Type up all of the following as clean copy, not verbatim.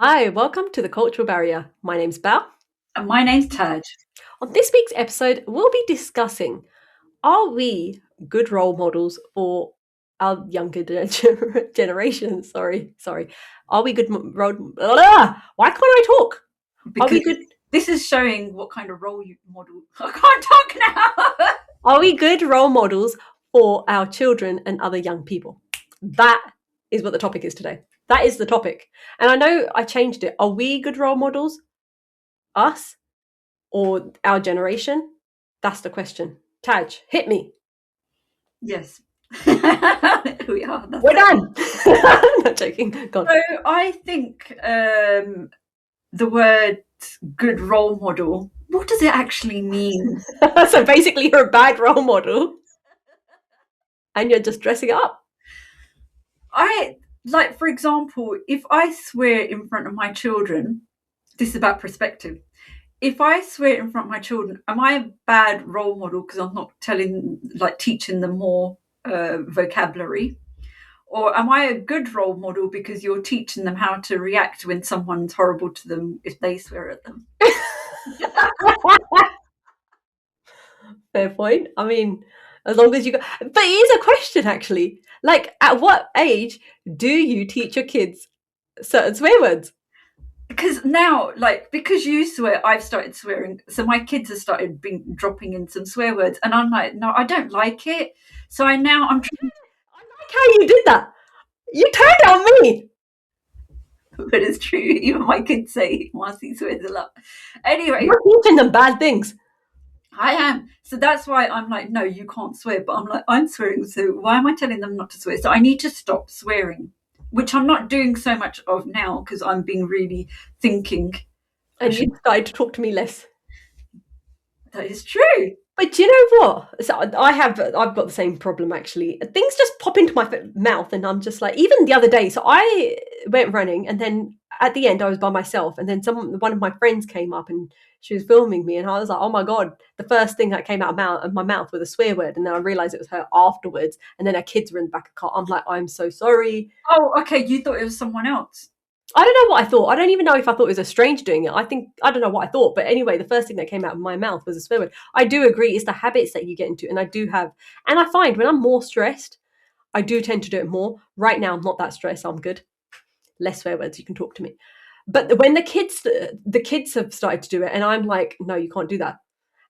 Hi, welcome to the Cultural Barrier. My name's Belle. And my name's Taj. On this week's episode, we'll be discussing, are we good role models for our younger generations? Sorry. Are we good role? Why can't I talk? Are Because we good? this is showing what kind of role you model. I can't talk now. Are we good role models for our children and other young people? That is what the topic is today. That is the topic. And I know I changed it. Are we good role models? Us? Or our generation? That's the question. Taj, hit me. Yes. We are. We're done. Not joking. Go on. So I think the word good role model, what does it actually mean? So basically, you're a bad role model and you're just dressing it up. For example, if I swear in front of my children, this is about perspective. If I swear in front of my children, am I a bad role model because I'm not teaching them more vocabulary? Or am I a good role model because you're teaching them how to react when someone's horrible to them if they swear at them? Fair point. I mean, as long as you go. But it is a question, actually. Like, at what age do you teach your kids certain swear words? Because now, because you swear, I've started swearing. So my kids have started dropping in some swear words, and I'm like, no, I don't like it. So I'm trying. I like how you did that. You turned it on me. But it's true. Even my kids say Marcy swears a lot. Anyway, You're teaching them bad things. I am. So that's why I'm like, no, you can't swear. But I'm like, I'm swearing. So why am I telling them not to swear? So I need to stop swearing, which I'm not doing so much of now because I'm being really thinking. And you started to talk to me less. That is true. But do you know what? So I've got the same problem actually. Things just pop into my mouth, and I'm just like, even the other day. So I went running, and then at the end I was by myself, and then one of my friends came up, and she was filming me, and I was like, oh my god! The first thing that came out of my mouth was a swear word, and then I realized it was her afterwards, and then her kids were in the back of the car. I'm like, I'm so sorry. Oh, okay. You thought it was someone else. I don't know what I thought. I don't even know if I thought it was a stranger doing it. I don't know what I thought. But anyway, the first thing that came out of my mouth was a swear word. I do agree. It's the habits that you get into. And I find when I'm more stressed, I do tend to do it more. Right now, I'm not that stressed. I'm good. Less swear words. You can talk to me. But when the kids have started to do it, and I'm like, no, you can't do that.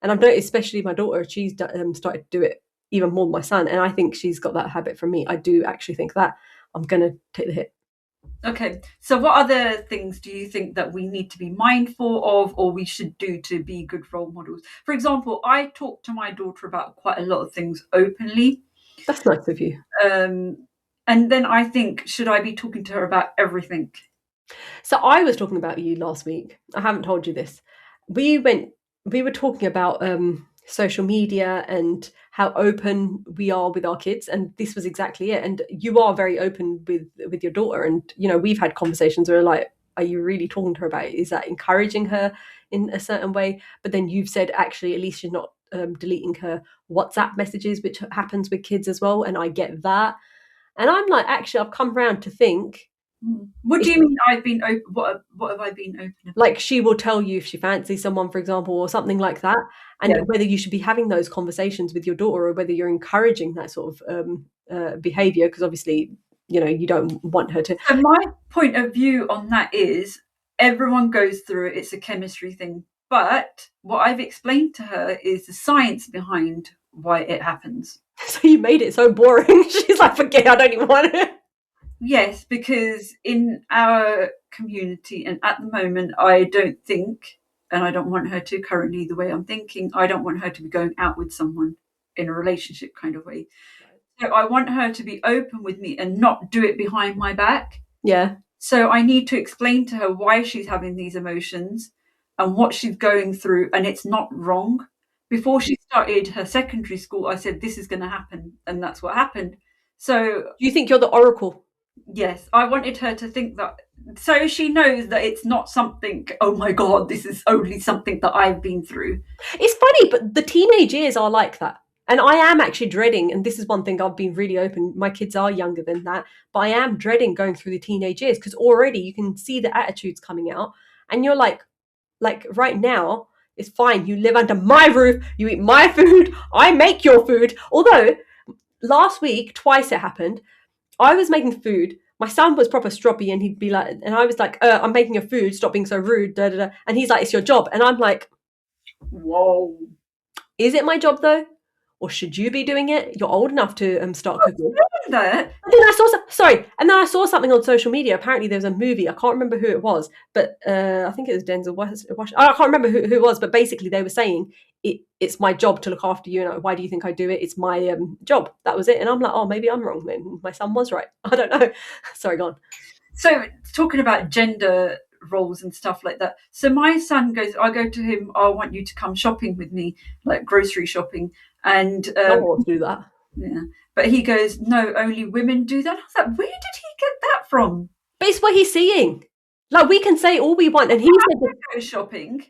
And I've noticed, especially my daughter, she's started to do it even more than my son. And I think she's got that habit from me. I do actually think that I'm going to take the hit. Okay. So what other things do you think that we need to be mindful of or we should do to be good role models? For example, I talk to my daughter about quite a lot of things openly. That's nice of you. And then I think, should I be talking to her about everything? So I was talking about you last week. I haven't told you this. We were talking about social media and how open we are with our kids, and this was exactly it. And you are very open with your daughter, and we've had conversations where like, are you really talking to her about it? Is that encouraging her in a certain way? But then you've said actually at least she's not deleting her WhatsApp messages, which happens with kids as well, and I get that. And I'm like, actually, I've come around to think. What do you mean I've been open? What have I been open about? Like she will tell you if she fancies someone, for example, or something like that, and Yeah. whether you should be having those conversations with your daughter or whether you're encouraging that sort of behavior, because obviously you don't want her to. And my point of view on that is everyone goes through it. It's a chemistry thing. But what I've explained to her is the science behind why it happens. So you made it so boring. She's like, forget, I don't even want it. Yes, because in our community and at the moment, I don't think, and I don't want her to currently the way I'm thinking, I don't want her to be going out with someone in a relationship kind of way. So I want her to be open with me and not do it behind my back. Yeah. So I need to explain to her why she's having these emotions and what she's going through, and it's not wrong. Before she started her secondary school, I said, this is going to happen, and that's what happened. So Do you think you're the oracle? yes, I wanted her to think that, so she knows that it's not something, oh my God, this is only something that I've been through. It's funny, but the teenage years are like that. And I am actually dreading, and this is one thing I've been really open. My kids are younger than that, but I am dreading going through the teenage years because already you can see the attitudes coming out, and you're like right now, it's fine. You live under my roof. You eat my food. I make your food. Although last week, twice it happened. I was making food. My son was proper stroppy, and he'd be like, and I was like, "I'm making your food. Stop being so rude." Da, da, da. And he's like, "It's your job," and I'm like, Whoa. "Is it my job though, or should you be doing it? You're old enough to start cooking." That. And then I saw sorry, and then I saw something on social media. Apparently, there was a movie. I can't remember who it was, but I think it was Denzel Washington. I can't remember who it was, but basically, they were saying it's my job to look after you. And why do you think I do it? It's my job. That was it. And I'm like, oh, maybe I'm wrong. Then my son was right. I don't know. Sorry, go on. So talking about gender roles and stuff like that. So my son goes, I go to him, I want you to come shopping with me, like grocery shopping. And No one wants to do that. yeah, but he goes, no, only women do that. I was like, where did he get that from? But it's what he's seeing. Like we can say all we want, and he said, Go shopping.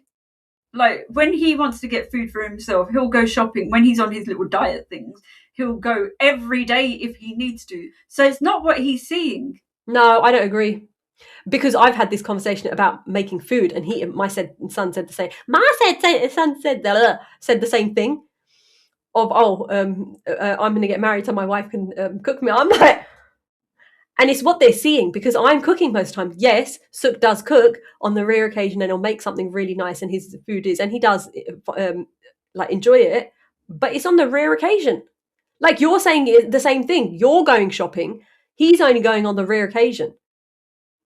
Like when he wants to get food for himself, he'll go shopping. When he's on his little diet things, he'll go every day if he needs to. So it's not what he's seeing. "No, I don't agree." Because I've had this conversation about making food, and my son said the same. Son said the same thing. Of I'm going to get married so my wife can cook me. I'm like, and it's what they're seeing because I'm cooking most times. Yes, Suk does cook on the rare occasion, and he'll make something really nice, and his food is, and he does like enjoy it, but it's on the rare occasion. Like you're saying the same thing. You're going shopping. He's only going on the rare occasion,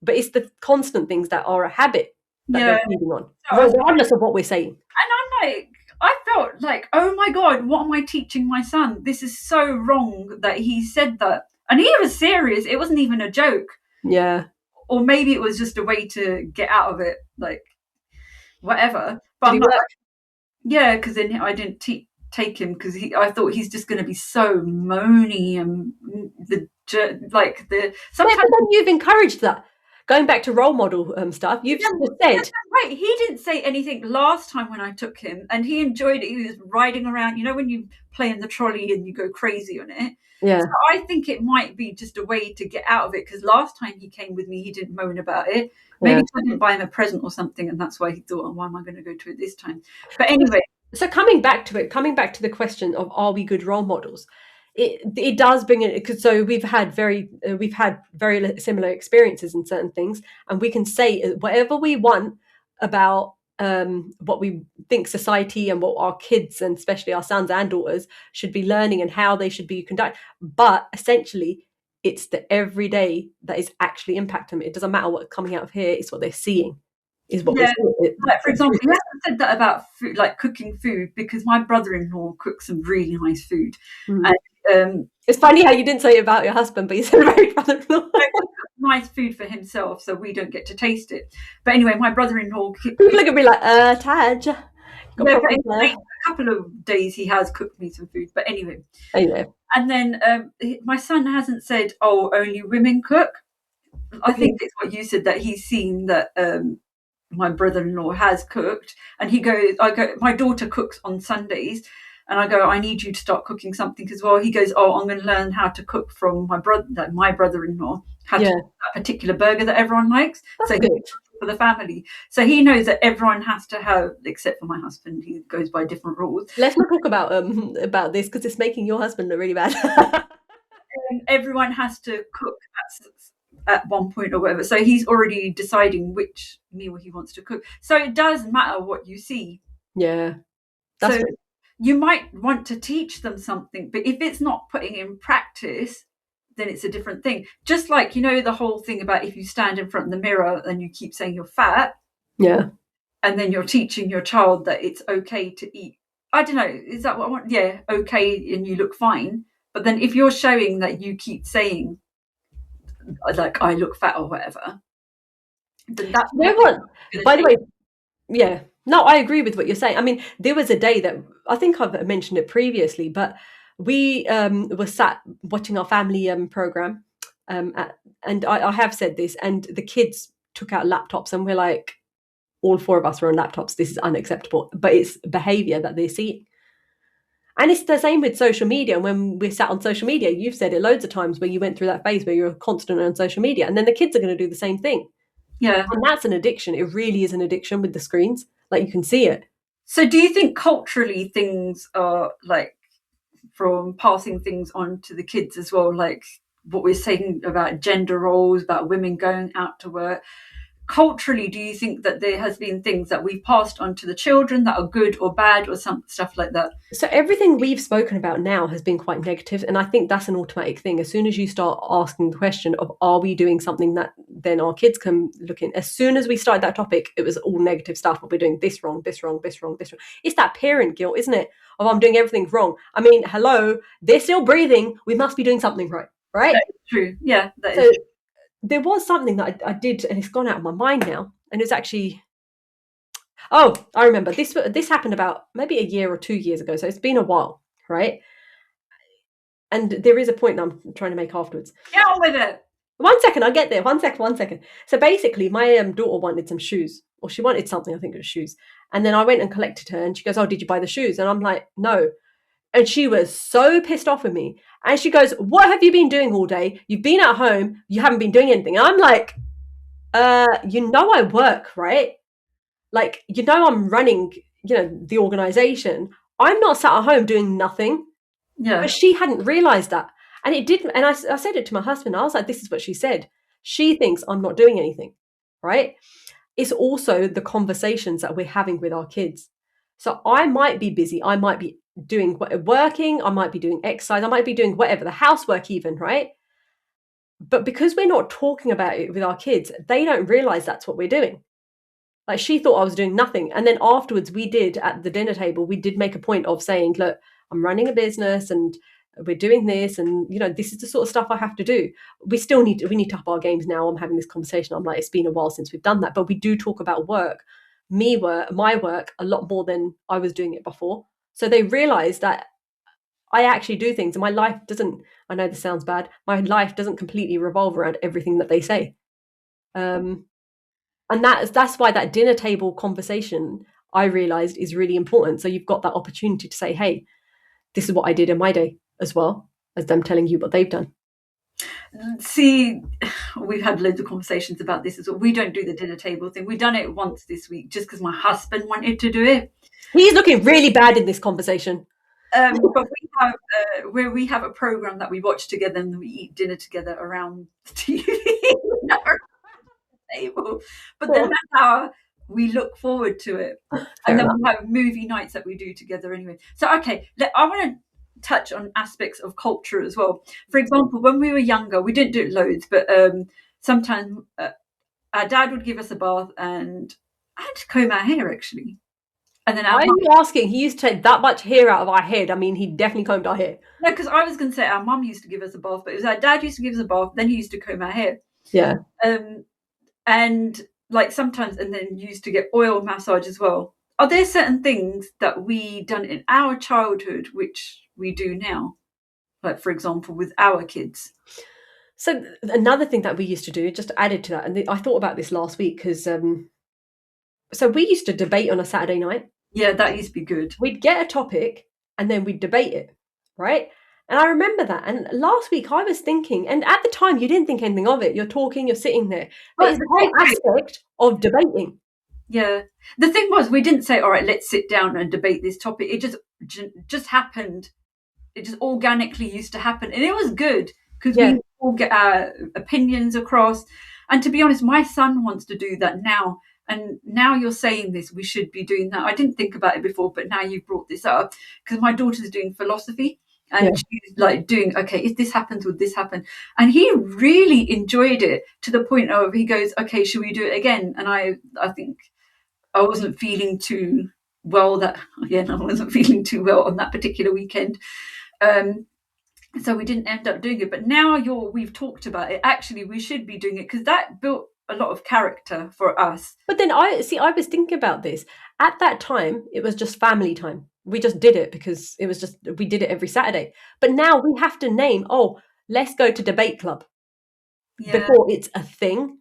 but it's the constant things that are a habit that Yeah. they're feeding on, regardless of what we're saying. And I'm like, I felt like, oh my God, what am I teaching my son? This is so wrong that he said that. And he was serious. It wasn't even a joke. Yeah. Or maybe it was just a way to get out of it, like whatever. But Did I'm he like, work? yeah, because then I didn't take him because I thought he's just going to be so moany and like the Yeah, sometimes. but then you've encouraged that. Going back to role model stuff, you've said, Right, he didn't say anything last time when I took him, and he enjoyed it. He was riding around, you know, when you play in the trolley and you go crazy on it. yeah, So I think it might be just a way to get out of it because last time he came with me, he didn't moan about it. Maybe yeah. I didn't buy him a present or something, and that's why he thought, oh, why am I going to go to it this time? But anyway. So coming back to the question of are we good role models? It does bring it because so we've had very similar experiences in certain things, and we can say whatever we want about what we think society and what our kids and especially our sons and daughters should be learning and how they should be conducted. But essentially, it's the everyday that is actually impacting them. It doesn't matter what's coming out of here; it's what they're seeing. Is what Yeah, we're seeing. like for example, he hasn't said that about food, like cooking food, because my brother-in-law cooks some really nice food, Mm. and It's funny how you didn't say it about your husband, but you said about your brother-in-law. nice food for himself, so we don't get to taste it. But anyway, my brother-in-law. People look at me like, Taj, got Yeah, problems but there. a couple of days he has cooked me some food. But anyway, Anyway, and then my son hasn't said, "Oh, only women cook." I think it's what you said that he's seen that my brother-in-law has cooked, and he goes, "I go, my daughter cooks on Sundays." And I go, I need you to start cooking something as well. He goes, oh, I'm going to learn how to cook from my brother-in-law, how to yeah, cook that particular burger that everyone likes. that's So good. for the family. So he knows that everyone has to have, except for my husband, he goes by different rules. Let's not talk about this because it's making your husband look really bad. Everyone has to cook at one point or whatever. So he's already deciding which meal he wants to cook. So it does matter what you see. Yeah, that's So good. you might want to teach them something, but if it's not putting in practice, then it's a different thing. Just like, you know, the whole thing about if you stand in front of the mirror and you keep saying you're fat, Yeah, and then you're teaching your child that it's okay to eat. I don't know, is that what I want? Yeah, okay, and you look fine. But then if you're showing that you keep saying, like, I look fat or whatever, then that's you know not what? going By to the way, yeah, no, I agree with what you're saying. I mean, there was a day that I think I've mentioned it previously, but we were sat watching our family program, and I have said this, and the kids took out laptops, and we're like, all four of us were on laptops. This is unacceptable, but it's behaviour that they're seeing. And it's the same with social media. When we're sat on social media, you've said it loads of times where you went through that phase where you're constantly on social media, and then the kids are going to do the same thing. Yeah. And that's an addiction. It really is an addiction with the screens. Like, you can see it. So do you think culturally things are like from passing things on to the kids as well, like what we're saying about gender roles, about women going out to work? Culturally, do you think that there has been things that we've passed on to the children that are good or bad or some stuff like that? So everything we've spoken about now has been quite negative, and I think that's an automatic thing. As soon as you start asking the question of, are we doing something that then our kids can look in, as soon as we started that topic, it was all negative stuff. We're doing this wrong, this wrong, this wrong, this wrong. It's that parent guilt, isn't it? Of, I'm doing everything wrong. I mean, hello, they're still breathing. We must be doing something right, right? That is true. Yeah, that is So true. there was something that I did, and it's gone out of my mind now, and it's actually, oh, I remember this happened about maybe a year or 2 years ago, so it's been a while, right? And there is a point that I'm trying to make afterwards. Get on with it. 1 second, I'll get there. 1 second, 1 second. So basically, my daughter wanted some shoes, or she wanted something. I think it was shoes. And then I went and collected her, and she goes, "Oh, did you buy the shoes?" And I'm like, "No." And she was so pissed off with me. And she goes, "What have you been doing all day? You've been at home. You haven't been doing anything." And I'm like, I work, right? Like, I'm running, the organization. I'm not sat at home doing nothing. But Yeah. she hadn't realized that. And it didn't. And I said it to my husband. I was like, this is what she said. She thinks I'm not doing anything, right? It's also the conversations that we're having with our kids. So I might be busy. I might be working. I might be doing exercise. I might be doing whatever, the housework even, right? But because we're not talking about it with our kids, they don't realize that's what we're doing. Like, she thought I was doing nothing. And then afterwards, we did, at the dinner table, we did make a point of saying, look, I'm running a business and we're doing this, and this is the sort of stuff I have to do. We need to up our games now. I'm having this conversation. I'm like, it's been a while since we've done that, but we do talk about my work a lot more than I was doing it before. So they realize that I actually do things, and my life doesn't, I know this sounds bad, my life doesn't completely revolve around everything that they say. And that's why that dinner table conversation, I realized, is really important. So you've got that opportunity to say, hey, this is what I did in my day, as well as them telling you what they've done. See, we've had loads of conversations about this as well. We don't do the dinner table thing. We've done it once this week just because my husband wanted to do it. He's looking really bad in this conversation. But we have a program that we watch together, and we eat dinner together around the TV table. But then that's how we look forward to it. And then we have movie nights that we do together anyway. So, okay, I want to touch on aspects of culture as well. For example, when we were younger, we didn't do it loads, but sometimes our dad would give us a bath, and I had to comb our hair actually. And then Why are you asking? He used to take that much hair out of our head. I mean, he definitely combed our hair. No, because I was going to say our mum used to give us a bath, but it was our dad used to give us a bath, then he used to comb our hair. Yeah. And like sometimes, and then used to get oil massage as well. Are there certain things that we done in our childhood which we do now? Like, for example, with our kids? So another thing that we used to do, just added to that, and I thought about this last week, because so we used to debate on a Saturday night. Yeah, that used to be good. We'd get a topic and then we'd debate it, right? And I remember that. And last week I was thinking, and at the time you didn't think anything of it. You're talking, you're sitting there. But it's the whole aspect of debating. Yeah. The thing was, we didn't say, all right, let's sit down and debate this topic. It just happened. It just organically used to happen. And it was good because we all get our opinions across. And to be honest, my son wants to do that now. And now you're saying this, we should be doing that. I didn't think about it before, but now you've brought this up, because my daughter's doing philosophy, and she's like doing, okay, if this happens, would this happen? And he really enjoyed it, to the point of, he goes, okay, should we do it again? And I think I wasn't feeling too well on that particular weekend. So we didn't end up doing it. But now we've talked about it, actually we should be doing it, because that built a lot of character for us. But then I was thinking about this. At that time, it was just family time. We just did it because it was just, we did it every Saturday. But now we have to name, let's go to debate club before it's a thing.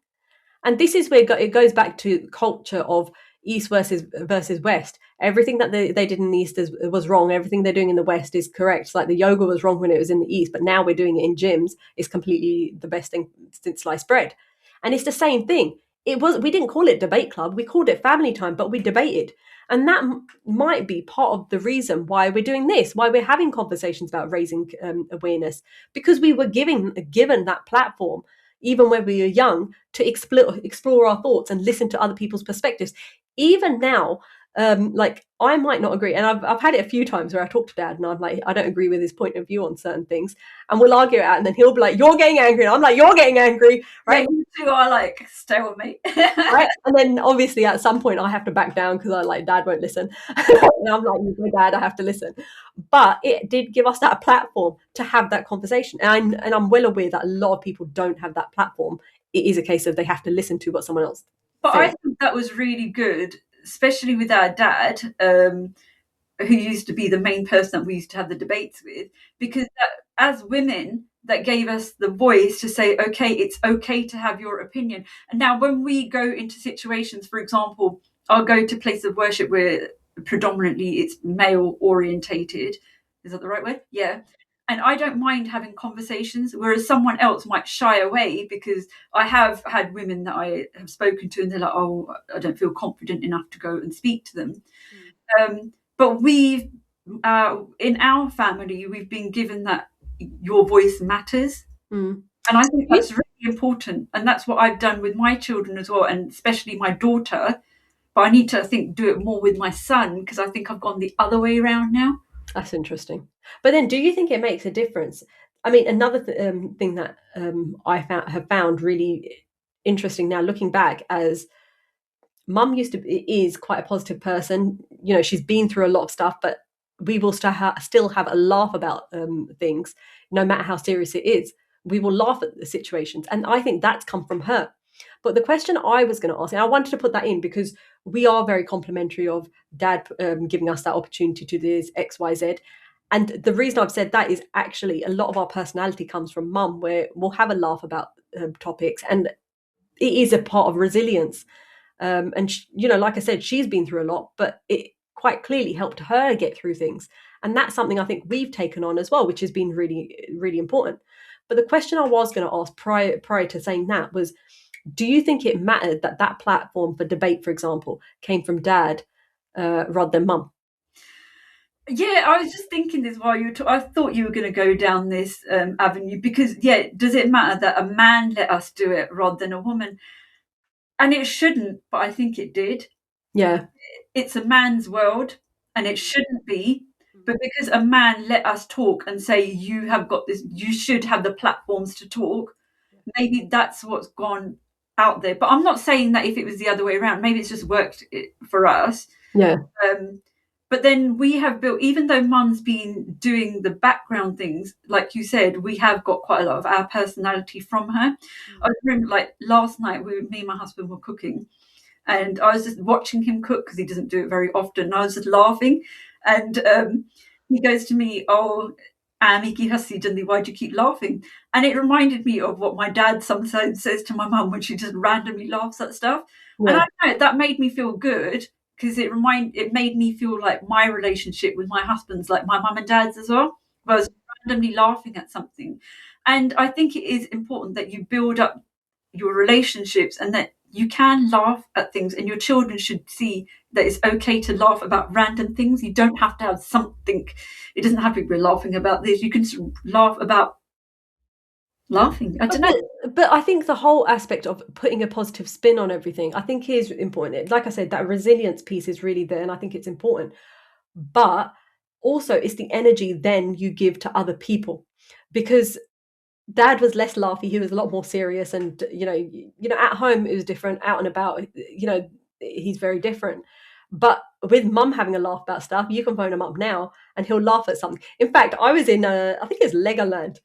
And this is where it goes back to culture of, East versus West. Everything that they did in the East was wrong. Everything they're doing in the West is correct. Like the yoga was wrong when it was in the East, but now we're doing it in gyms. It's completely the best thing since sliced bread. And it's the same thing. We didn't call it debate club. We called it family time, but we debated. And that might be part of the reason why we're doing this, why we're having conversations about raising awareness, because we were given that platform, even when we were young, to explore our thoughts and listen to other people's perspectives. Even now, like I might not agree, and I've had it a few times where I talk to Dad and I'm like, I don't agree with his point of view on certain things, and we'll argue it out, and then he'll be like, "You're getting angry," and I'm like, "You're getting angry," right? Yeah, you two are like stalemate. Right? And then obviously at some point I have to back down because I like Dad won't listen, and I'm like, "My Dad, I have to listen." But it did give us that platform to have that conversation, and I'm well aware that a lot of people don't have that platform. It is a case of they have to listen to what someone else But I says. think that was really good, especially with our dad, who used to be the main person that we used to have the debates with, because as women, that gave us the voice to say, okay, it's okay to have your opinion. And now when we go into situations, for example, I'll go to places of worship where predominantly it's male orientated. Is that the right word? Yeah. And I don't mind having conversations, whereas someone else might shy away, because I have had women that I have spoken to and they're like, oh, I don't feel confident enough to go and speak to them. But we've, in our family, we've been given that your voice matters. Mm. And I think that's really important. And that's what I've done with my children as well, and especially my daughter. But I need to, I think, do it more with my son, because I think I've gone the other way around now. That's interesting. But then, do you think it makes a difference? I mean, another thing that have found really interesting now, looking back, as Mum is quite a positive person. You know, she's been through a lot of stuff, but we will still have a laugh about things, no matter how serious it is. We will laugh at the situations, and I think that's come from her. But the question I was going to ask, and I wanted to put that in because we are very complimentary of Dad giving us that opportunity to do this X, Y, Z. And the reason I've said that is actually a lot of our personality comes from Mum, where we'll have a laugh about topics, and it is a part of resilience. And you know, like I said, she's been through a lot, but it quite clearly helped her get through things, and that's something I think we've taken on as well, which has been really, really important. But the question I was going to ask prior to saying that was, do you think it mattered that that platform for debate, for example, came from Dad rather than Mum? Yeah, I was just thinking this while you were I thought you were going to go down this avenue, because, yeah, does it matter that a man let us do it rather than a woman? And it shouldn't, but I think it did. Yeah. It's a man's world and it shouldn't be. But because a man let us talk and say, you have got this, you should have the platforms to talk, maybe that's what's gone out there. But I'm not saying that if it was the other way around, maybe it's just worked for us. Yeah. Um, but then we have built, even though Mum's been doing the background things, like you said, we have got quite a lot of our personality from her. I remember, like last night, me and my husband were cooking, and I was just watching him cook because he doesn't do it very often. And I was just laughing, and he goes to me, "Oh, Miki Hussey, why do you keep laughing?" And it reminded me of what my dad sometimes says to my mum when she just randomly laughs at stuff. And I Yeah. don't know, that made me feel good, because it made me feel like my relationship with my husband's like my mum and dad's as well. I was randomly laughing at something, and I think it is important that you build up your relationships, and that you can laugh at things, and your children should see that it's okay to laugh about random things. You don't have to have something. It doesn't have to be laughing about this. You can laugh about laughing. I But, don't know. but I think the whole aspect of putting a positive spin on everything, I think is important. Like I said, that resilience piece is really there, and I think it's important. But also, it's the energy then you give to other people, because Dad was less laughy. He was a lot more serious, and at home it was different. Out and about, he's very different. But with Mum having a laugh about stuff, you can phone him up now, and he'll laugh at something. In fact, I was in, I think it's Legoland,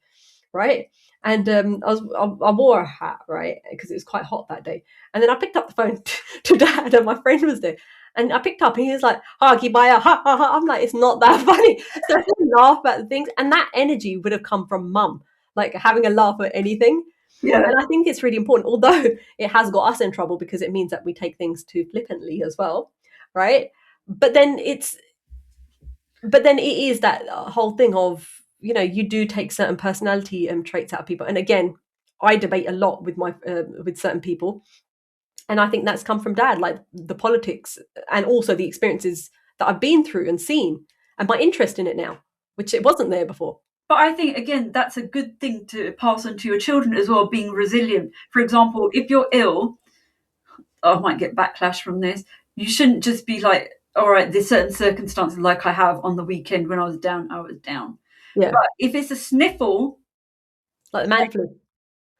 right? And I wore a hat, right, because it was quite hot that day. And then I picked up the phone to Dad, and my friend was there. And I picked up, and he was like, "Hagi baya, ha ha ha." I'm like, "It's not that funny." So I just laugh at things, and that energy would have come from Mum, like having a laugh at anything. Yeah, And I think it's really important, although it has got us in trouble because it means that we take things too flippantly as well. right? But then it's but then it is that whole thing of, you do take certain personality traits out of people. And again, I debate a lot with my with certain people, and I think that's come from dad, like the politics and also the experiences that I've been through and seen, and my interest in it now, which it wasn't there before. But I think, again, that's a good thing to pass on to your children as well, being resilient. For example, if you're ill, I might get backlash from this. You shouldn't just be like, all right, there's certain circumstances like I have on the weekend when I was down, I was down. Yeah, But if it's a sniffle, like the man flu.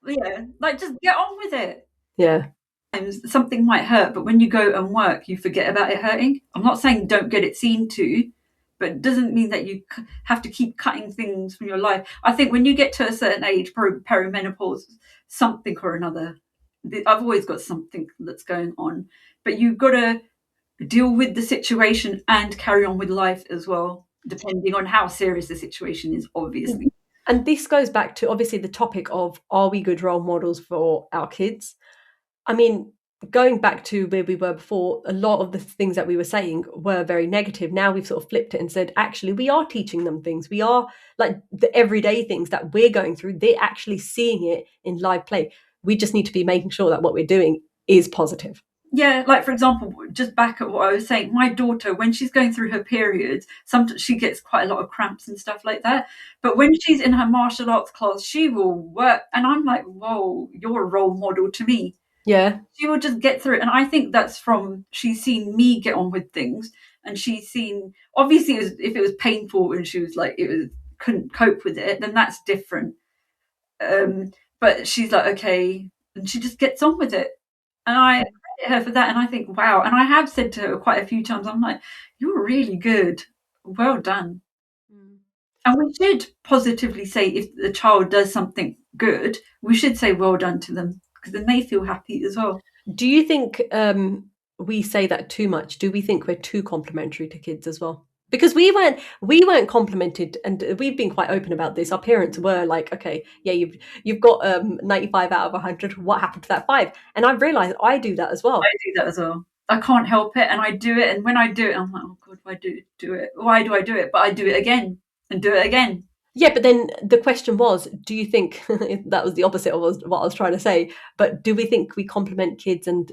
yeah, like just get on with it. Yeah. Sometimes something might hurt, but when you go and work, you forget about it hurting. I'm not saying don't get it seen to, but it doesn't mean that you have to keep cutting things from your life. I think when you get to a certain age, perimenopause, something or another, I've always got something that's going on, but you've got to deal with the situation and carry on with life as well, depending on how serious the situation is, obviously. And this goes back to obviously the topic of, are we good role models for our kids? I mean, going back to where we were before, a lot of the things that we were saying were very negative. Now we've sort of flipped it and said, actually, we are teaching them things. We are, like, the everyday things that we're going through, they're actually seeing it in live play. We just need to be making sure that what we're doing is positive. Yeah, like for example, just back at what I was saying, my daughter, when she's going through her periods, sometimes she gets quite a lot of cramps and stuff like that. But when she's in her martial arts class, she will work, and I'm like, whoa, you're a role model to me. Yeah. She will just get through it, and I think that's from she's seen me get on with things, and she's seen, obviously, if it was painful and she was like couldn't cope with it, then that's different. But she's like, okay, and she just gets on with it. And I credit her for that. And I think, wow. And I have said to her quite a few times, I'm like, you're really good. Well done. Mm. And we should positively say if the child does something good, we should say well done to them because then they feel happy as well. Do you think we say that too much? Do we think we're too complimentary to kids as well? Because we weren't complimented, and we've been quite open about this. Our parents were like, okay, yeah, you've got 95 out of 100. What happened to that 5? And I've realized I do that as I well. do that as well. I can't help it, and I do it. And when I do it, I'm like, oh God, why do it? Why do I do it? But I do it again and do it again. Yeah, but then the question was, do you think that was the opposite of what I was trying to say? But do we think we compliment kids and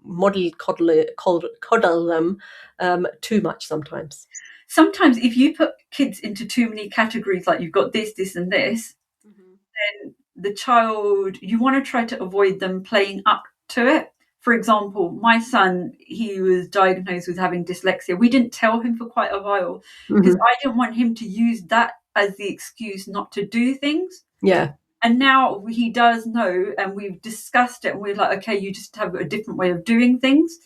model coddle them too much sometimes? Sometimes, if you put kids into too many categories, like you've got this, and this, Mm-hmm. then the child, you want to try to avoid them playing up to it. For example, my son, he was diagnosed with having dyslexia. We didn't tell him for quite a while because Mm-hmm. I didn't want him to use that as the excuse not to do things. Yeah. And now he does know, and we've discussed it, and we're like, okay, you just have a different way of doing things.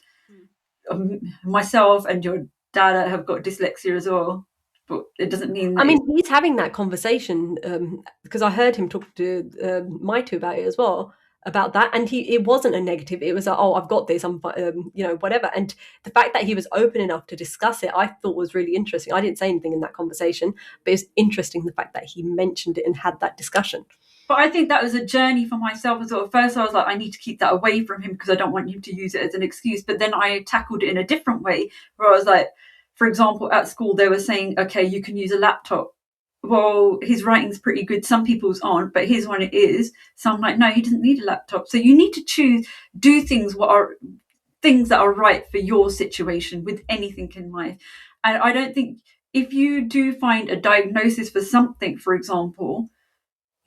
Myself and your dad have got dyslexia as well, but it doesn't mean I that mean, it's he's having that conversation because I heard him talk to my two about it as well, about that, and it wasn't a negative. It was oh, I've got this. I'm whatever. And the fact that he was open enough to discuss it, I thought was really interesting. I didn't say anything in that conversation, but it's interesting the fact that he mentioned it and had that discussion. But I think that was a journey for myself as well. At first, I was like, I need to keep that away from him because I don't want him to use it as an excuse. But then I tackled it in a different way where I was like, for example, at school, they were saying, okay, you can use a laptop. Well, his writing's pretty good. Some people's aren't, but his one it is. So I'm like, no, he doesn't need a laptop. So you need to do things that are right for your situation with anything in life. And I don't think if you do find a diagnosis for something, for example,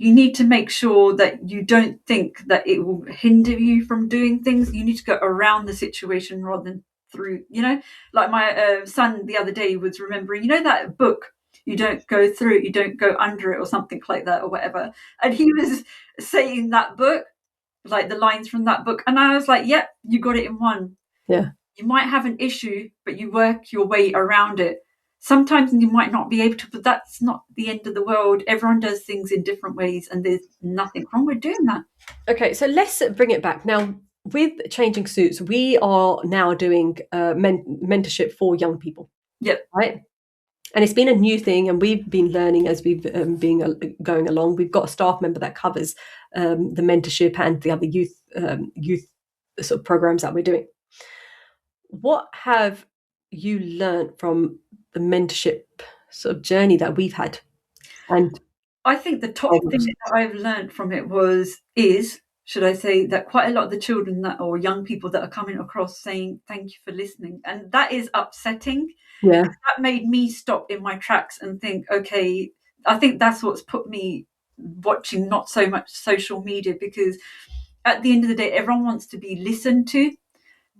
you need to make sure that you don't think that it will hinder you from doing things. You need to go around the situation rather than through, like my son the other day was remembering, that book, you don't go through it, you don't go under it or something like that or whatever. And he was saying that book, like the lines from that book. And I was like, yep, you got it in one. Yeah. You might have an issue, but you work your way around it. Sometimes you might not be able to, but that's not the end of the world. Everyone does things in different ways, and there's nothing wrong with doing that. Okay, so let's bring it back now. With Changing Suits, we are now doing mentorship for young people, Yep. right? And it's been a new thing, and we've been learning as we've been going along. We've got a staff member that covers the mentorship and the other youth sort of programs that we're doing. What have you learned from the mentorship sort of journey that we've had? And I think the top thing that I've learned from it should I say, that quite a lot of the children that or young people that are coming across saying thank you for listening, and that is upsetting. yeah, That made me stop in my tracks and think, okay, I think that's what's put me watching not so much social media, because at the end of the day, everyone wants to be listened to.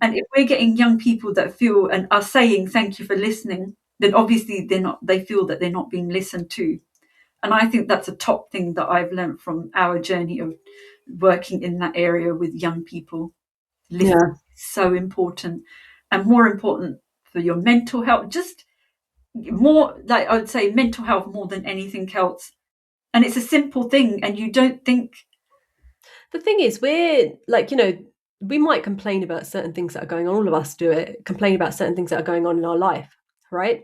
And if we're getting young people that feel and are saying thank you for listening, then obviously they feel that they're not being listened to. And I think that's a top thing that I've learned from our journey of working in that area with young people. Listening yeah. is so important, and more important for your mental health. Just more, like I would say, mental health more than anything else. And it's a simple thing, and you don't think, The thing is, we're like, we might complain about certain things that are going on. All of us do it, complain about certain things that are going on in our life, right?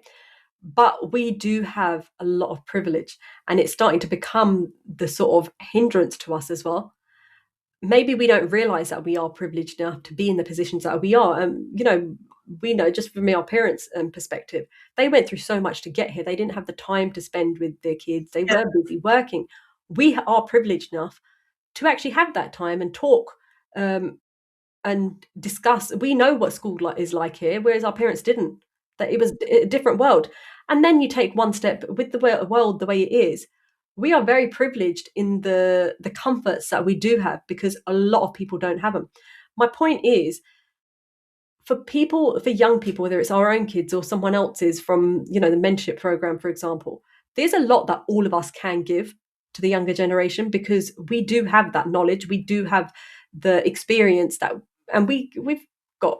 But we do have a lot of privilege, and it's starting to become the sort of hindrance to us as well. Maybe we don't realize that we are privileged enough to be in the positions that we are. We know just from our parents' perspective, they went through so much to get here. They didn't have the time to spend with their kids. They yeah, were busy working. We are privileged enough to actually have that time and talk, um, and discuss. We know what school is like here, whereas our parents didn't. That it was a different world. And then you take one step with the world the way it is. We are very privileged in the comforts that we do have, because a lot of people don't have them. My point is, for young people, whether it's our own kids or someone else's, from the mentorship program, for example, there's a lot that all of us can give to the younger generation, because we do have that knowledge, we do have the experience, that and we've got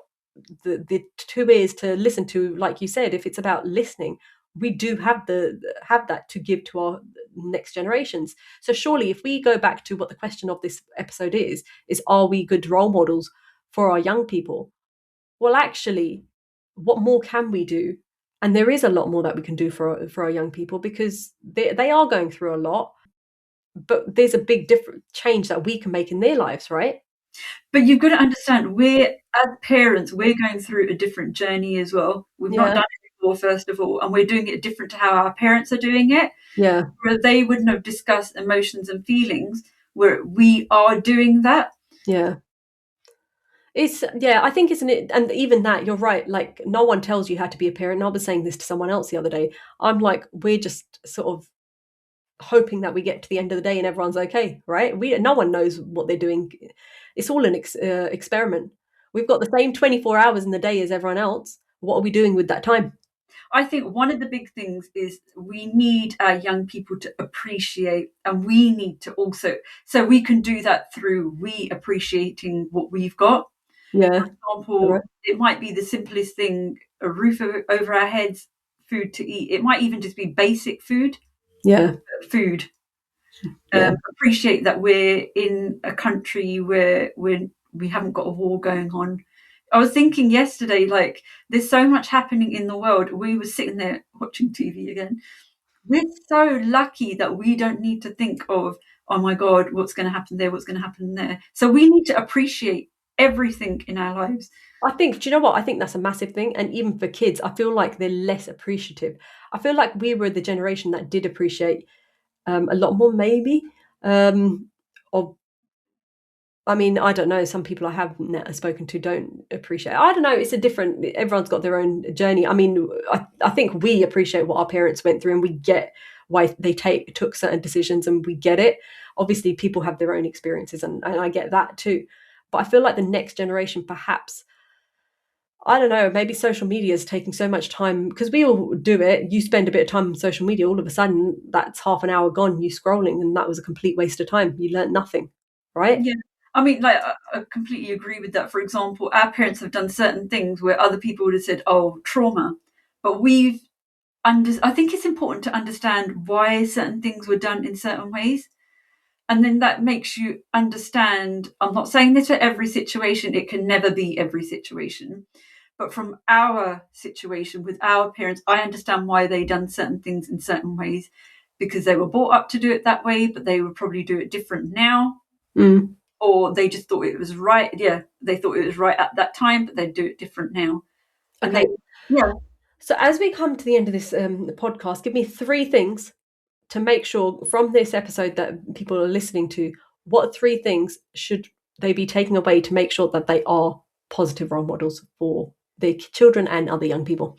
the two ears to listen to. Like you said, if it's about listening, we do have that to give to our next generations. So surely, if we go back to what the question of this episode is are we good role models for our young people? Well, actually, what more can we do? And there is a lot more that we can do for our young people, because they are going through a lot, but there's a big different change that we can make in their lives, right? but you've got to understand, we're as parents, we're going through a different journey as well. We've not Yeah, done it before, first of all, and we're doing it different to how our parents are doing it, yeah, where they wouldn't have discussed emotions and feelings, where we are doing that. yeah. I think, isn't it? And even that, you're right. Like, no one tells you how to be a parent. And I was saying this to someone else the other day. I'm like, we're just sort of hoping that we get to the end of the day and everyone's okay, right? No one knows what they're doing. It's all an experiment. We've got the same 24 hours in the day as everyone else. What are we doing with that time? I think one of the big things is we need our young people to appreciate, and we need to also, so we can do that through we appreciating what we've got. Yeah, For you're right. example, it might be the simplest thing, a roof over our heads, food to eat. It might even just be basic Yeah, food. yeah, Appreciate that we're in a country where we haven't got a war going on. I was thinking yesterday, like, there's so much happening in the world. We were sitting there watching TV again. We're so lucky that we don't need to think of, oh my God, what's going to happen there? What's going to happen there? So we need to appreciate everything in our lives. I think, do you know what? I think that's a massive thing. And even for kids, I feel like they're less appreciative. I feel like we were the generation that did appreciate, a lot more, maybe. Um, of I mean, I don't know. Some people I have spoken to don't appreciate. I don't know. It's a different. Everyone's got their own journey. I mean, I think we appreciate what our parents went through, and we get why they took certain decisions, and we get it. Obviously, people have their own experiences, and I get that too. But I feel like the next generation, perhaps, I don't know. Maybe social media is taking so much time, because we all do it. You spend a bit of time on social media, all of a sudden, that's half an hour gone. You scrolling, and that was a complete waste of time. You learnt nothing, right? Yeah. I mean, like, I completely agree with that. For example, our parents have done certain things where other people would have said, oh, trauma. But I think it's important to understand why certain things were done in certain ways. And then that makes you understand. I'm not saying this for every situation, it can never be every situation. But from our situation with our parents, I understand why they done certain things in certain ways, because they were brought up to do it that way, but they would probably do it different now, Mm. or they just thought it was right. Yeah, they thought it was right at that time, but they'd do it different now. Okay. yeah. So as we come to the end of this podcast, give me 3 things to make sure from this episode that people are listening to. What 3 things should they be taking away to make sure that they are positive role models for their children and other young people?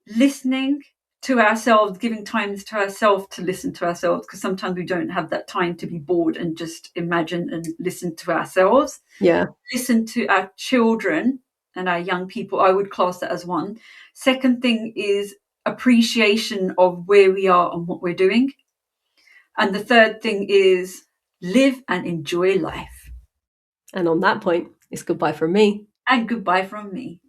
Listening to ourselves, giving times to ourselves to listen to ourselves, because sometimes we don't have that time to be bored and just imagine and listen to ourselves. Yeah. Listen to our children and our young people. I would class that as one. Second thing is appreciation of where we are and what we're doing. And the third thing is live and enjoy life. And on that point, it's goodbye from me. And goodbye from me.